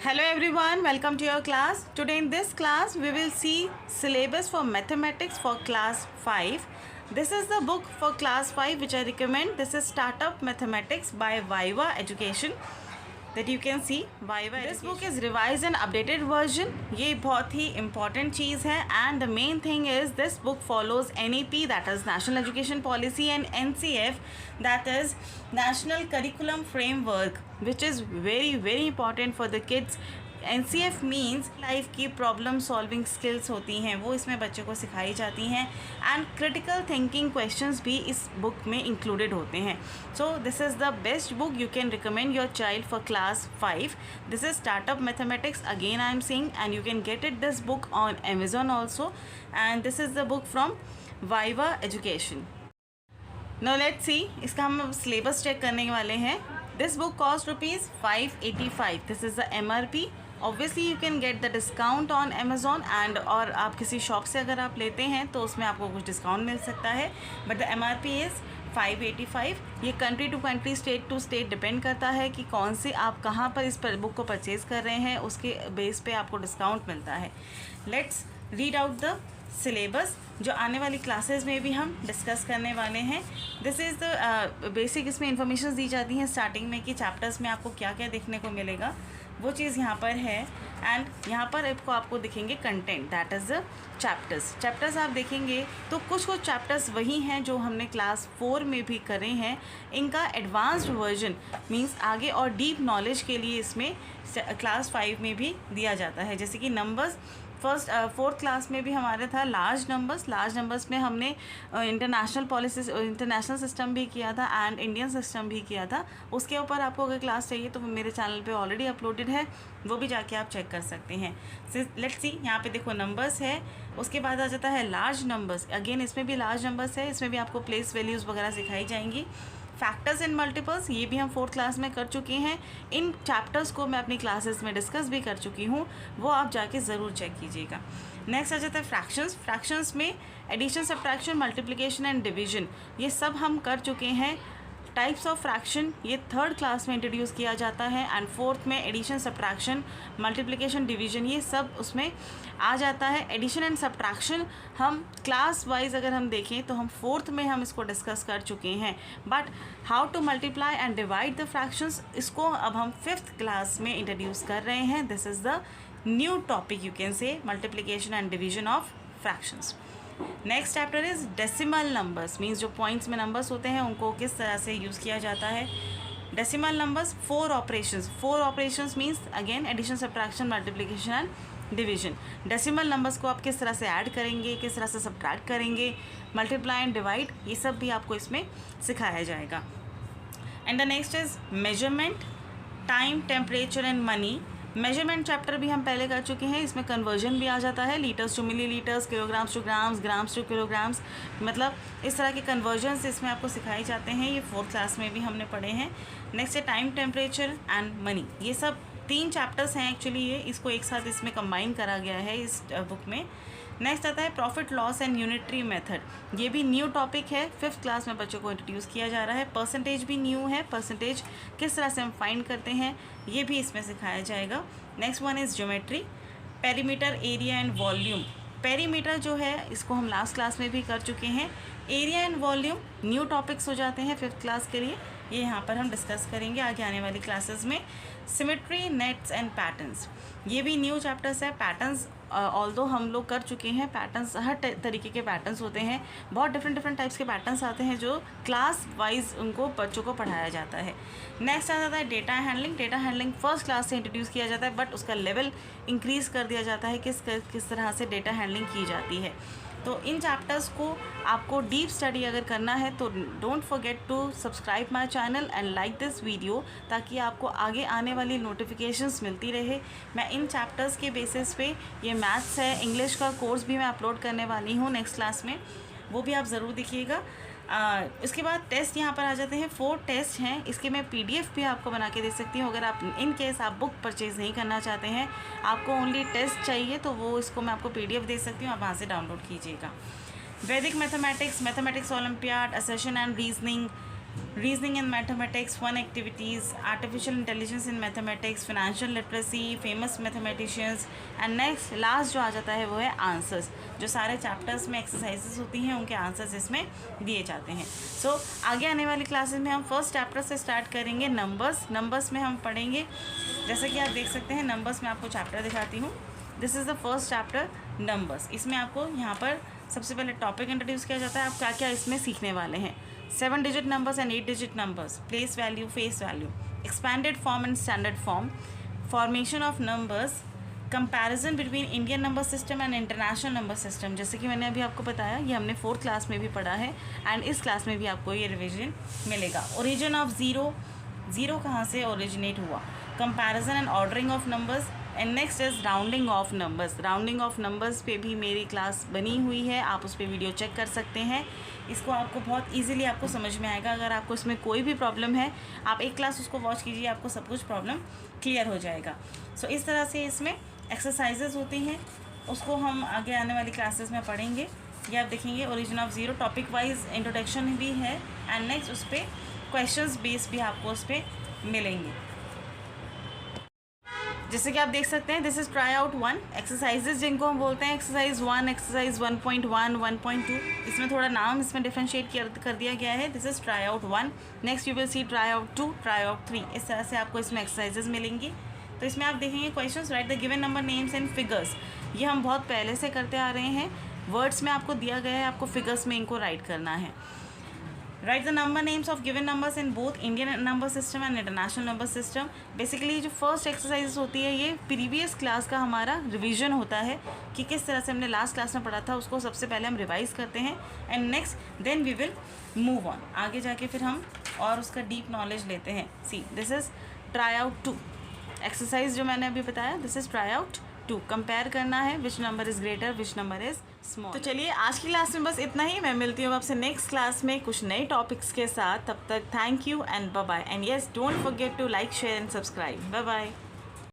Hello everyone, welcome to your class. Today in this class we will see syllabus for mathematics for class 5. This is the book for class 5 which I recommend. This is Startup Mathematics by Viva Education that you can see. Viva This book is revised and updated version. ये बहुत ही important चीज़ है and the main thing is this book follows NEP, that is National Education Policy, and NCF, that is National Curriculum Framework, which is very important for the kids. NCF means life की problem solving skills होती हैं, वो इसमें बच्चों को सिखाई जाती हैं एंड क्रिटिकल थिंकिंग क्वेश्चंस भी इस बुक में इंक्लूडेड होते हैं. So this is the best book you can recommend your child for class 5. This is startup mathematics again I am saying, and you can get it this book on Amazon also, and this is the book from Viva Education. No let's see, इसका हम syllabus check करने वाले हैं. This book cost ₹585. This is the MRP. Obviously you can get the discount on Amazon and और आप किसी shop से अगर आप लेते हैं तो उसमें आपको कुछ डिस्काउंट मिल सकता है, बट द MRP इज़ 585. ये country to country, state to state depend करता है कि कौन से आप कहाँ पर इस बुक को परचेज़ कर रहे हैं, उसके बेस पे आपको डिस्काउंट मिलता है. Let's read out the syllabus जो आने वाली क्लासेस में भी हम डिस्कस करने वाले हैं. दिस इज़ द बेसिक, इसमें इंफॉर्मेशन दी जाती हैं स्टार्टिंग में कि चैप्टर्स में आपको क्या क्या देखने को मिलेगा, वो चीज़ यहाँ पर है. एंड यहाँ पर आपको दिखेंगे content, that is the chapters आप देखेंगे तो कुछ चैप्टर्स वही हैं जो हमने क्लास 4 में भी करे हैं. इनका एडवांस्ड वर्जन मींस आगे और डीप नॉलेज के लिए इसमें क्लास 5 में भी दिया जाता है. जैसे कि नंबर्स फोर्थ क्लास में भी हमारे था लार्ज नंबर्स में हमने इंटरनेशनल सिस्टम भी किया था एंड इंडियन सिस्टम भी किया था. उसके ऊपर आपको अगर क्लास चाहिए तो मेरे चैनल पे ऑलरेडी अपलोडेड है, वो भी जाके आप चेक कर सकते हैं. लेट्स सी, यहाँ पे देखो नंबर्स है, उसके बाद आ जाता है लार्ज नंबर्स. अगेन इसमें भी लार्ज नंबर्स है, इसमें भी आपको प्लेस वैल्यूज़ वगैरह सिखाई जाएंगी. फैक्टर्स एंड मल्टीपल्स, ये भी हम 4th क्लास में कर चुके हैं. इन चैप्टर्स को मैं अपनी क्लासेस में डिस्कस भी कर चुकी हूँ, वो आप जाके ज़रूर चेक कीजिएगा. नेक्स्ट आ जाता है फ्रैक्शंस में addition, subtraction, multiplication and division, ये सब हम कर चुके हैं. टाइप्स ऑफ फ्रैक्शन ये 3rd क्लास में इंट्रोड्यूस किया जाता है एंड 4th में एडिशन, सब्ट्रैक्शन, मल्टीप्लिकेशन, डिवीजन, ये सब उसमें आ जाता है. एडिशन एंड सब्ट्रैक्शन हम क्लास वाइज अगर हम देखें तो हम 4th में हम इसको डिस्कस कर चुके हैं, but how to multiply and divide the fractions, इसको अब हम 5th क्लास में इंट्रोड्यूस कर रहे हैं. This is the new topic you can say, multiplication and division of fractions. Next chapter is decimal numbers, means जो पॉइंट्स में numbers होते हैं उनको किस तरह से यूज़ किया जाता है. Decimal numbers, 4 operations means again addition, subtraction, multiplication and division. Decimal numbers को आप किस तरह से ऐड करेंगे, किस तरह से सब्ट्रैक्ट करेंगे, मल्टीप्लाई एंड डिवाइड, ये सब भी आपको इसमें सिखाया जाएगा. And the next is measurement, time, temperature and money. Measurement chapter भी हम पहले कर चुके हैं, इसमें कन्वर्जन भी आ जाता है, litres to millilitres, kilograms to grams, grams to kilograms, मतलब इस तरह के कन्वर्जन्स इसमें आपको सिखाए जाते हैं. ये 4th क्लास में भी हमने पढ़े हैं. नेक्स्ट है टाइम, टेम्परेचर एंड मनी. ये सब 3 चैप्टर्स हैं एक्चुअली, ये इसको एक साथ इसमें कंबाइन करा गया है इस बुक में. नेक्स्ट आता है profit, loss and unitary method. ये भी न्यू टॉपिक है, 5th क्लास में बच्चों को इंट्रोड्यूस किया जा रहा है. परसेंटेज भी न्यू है, परसेंटेज किस तरह से हम फाइंड करते हैं ये भी इसमें सिखाया जाएगा. Next one is geometry, perimeter, area and volume. Perimeter जो है इसको हम लास्ट क्लास में भी कर चुके हैं. Area and volume new topics हो जाते हैं 5th क्लास के लिए, ये यहाँ पर हम डिस्कस करेंगे आगे आने वाली क्लासेस में. सिमेट्री, नेट्स एंड पैटर्न्स, ये भी न्यू चैप्टर्स है. पैटर्न्स ऑल्दो हम लोग कर चुके हैं. पैटर्न्स हर तरीके के पैटर्न्स होते हैं, बहुत डिफरेंट टाइप्स के पैटर्न्स आते हैं जो क्लास वाइज उनको बच्चों को पढ़ाया जाता है. नेक्स्ट आ जाता है डेटा हैंडलिंग 1st क्लास से इंट्रोड्यूस किया जाता है, बट उसका लेवल इंक्रीज़ कर दिया जाता है किस तरह से डेटा हैंडलिंग की जाती है. तो इन चैप्टर्स को आपको डीप स्टडी अगर करना है तो don't forget to subscribe my channel and like this video, ताकि आपको आगे आने वाली नोटिफिकेशंस मिलती रहे. मैं इन चैप्टर्स के बेसिस पे, ये मैथ्स है, इंग्लिश का कोर्स भी मैं अपलोड करने वाली हूँ नेक्स्ट क्लास में, वो भी आप ज़रूर देखिएगा. इसके बाद टेस्ट यहाँ पर आ जाते हैं. 4 टेस्ट हैं, इसके मैं PDF भी आपको बना के दे सकती हूँ. अगर आप इन केस आप बुक परचेज़ नहीं करना चाहते हैं, आपको ओनली टेस्ट चाहिए, तो वो इसको मैं आपको PDF दे सकती हूँ, आप वहाँ से डाउनलोड कीजिएगा. Vedic mathematics Olympiad, assertion and reasoning, reasoning in mathematics, fun activities, artificial intelligence in mathematics, financial literacy, famous mathematicians and next last जो आ जाता है वो है आंसर्स। जो सारे चैप्टर्स में एक्सरसाइजेस होती हैं उनके आंसर्स इसमें दिए जाते हैं। सो आगे आने वाली क्लासेस में हम फर्स्ट चैप्टर से स्टार्ट करेंगे नंबर्स में हम पढ़ेंगे। जैसे कि आप देख सकते हैं नंबर्स में आपको चैप्टर दिखाती हूँ। This is the first chapter numbers. इसमें आपको यहाँ पर सबसे पहले टॉपिक इंट्रोड्यूस किया जाता है, आप क्या क्या इसमें सीखने वाले हैं। 7 digit numbers and 8 digit numbers, place value, face value, expanded form and standard form, formation of numbers, comparison between Indian number system and international number system. जैसे कि मैंने अभी आपको बताया ये हमने 4th क्लास में भी पढ़ा है एंड इस क्लास में भी आपको ये रिविजन मिलेगा। ओरिजिन ऑफ ज़ीरो कहाँ से ओरिजिनेट हुआ, comparison and ordering of numbers and next is rounding off numbers. Rounding off numbers पे भी मेरी क्लास बनी हुई है, आप उस पर वीडियो चेक कर सकते हैं। इसको आपको बहुत इजीली आपको समझ में आएगा। अगर आपको इसमें कोई भी प्रॉब्लम है आप एक क्लास उसको वॉच कीजिए, आपको सब कुछ प्रॉब्लम क्लियर हो जाएगा। सो इस तरह से इसमें एक्सरसाइजेज होती हैं, उसको हम आगे आने वाली क्लासेस में पढ़ेंगे। ये आप देखेंगे origin of zero, topic wise introduction भी है एंड नेक्स्ट उस पर क्वेश्चंस बेस भी आपको उस पर मिलेंगे। जैसे कि आप देख सकते हैं this is try out 1 exercises जिनको हम बोलते हैं एक्सरसाइज 1, एक्सरसाइज 1.1, 1.2। इसमें थोड़ा नाम इसमें डिफ्रेंशिएट कर दिया गया है। This is try out 1, next you will see try out 2, try out 3। इस तरह से आपको इसमें एक्सरसाइजेज मिलेंगी। तो इसमें आप देखेंगे questions, right the given number names and figures. ये हम बहुत पहले से करते आ रहे हैं, वर्ड्स में आपको दिया गया है, आपको फिगर्स में इनको राइट करना है। Right the number names of given numbers in both Indian number system and international number system. Basically जो फर्स्ट एक्सरसाइज होती है ये प्रीवियस क्लास का हमारा रिवीजन होता है कि किस तरह से हमने लास्ट क्लास में पढ़ा था, उसको सबसे पहले हम रिवाइज करते हैं and next then we will move on. आगे जाके फिर हम और उसका डीप नॉलेज लेते हैं। See this is try out 2 exercise जो मैंने अभी बताया, this is try out 2। Compare करना है which number is greater, which number is small. तो चलिए आज की क्लास में बस इतना ही। मैं मिलती हूँ आपसे नेक्स्ट क्लास में कुछ नए टॉपिक्स के साथ। तब तक thank you and bye bye and yes don't forget to like, share and subscribe. Bye bye.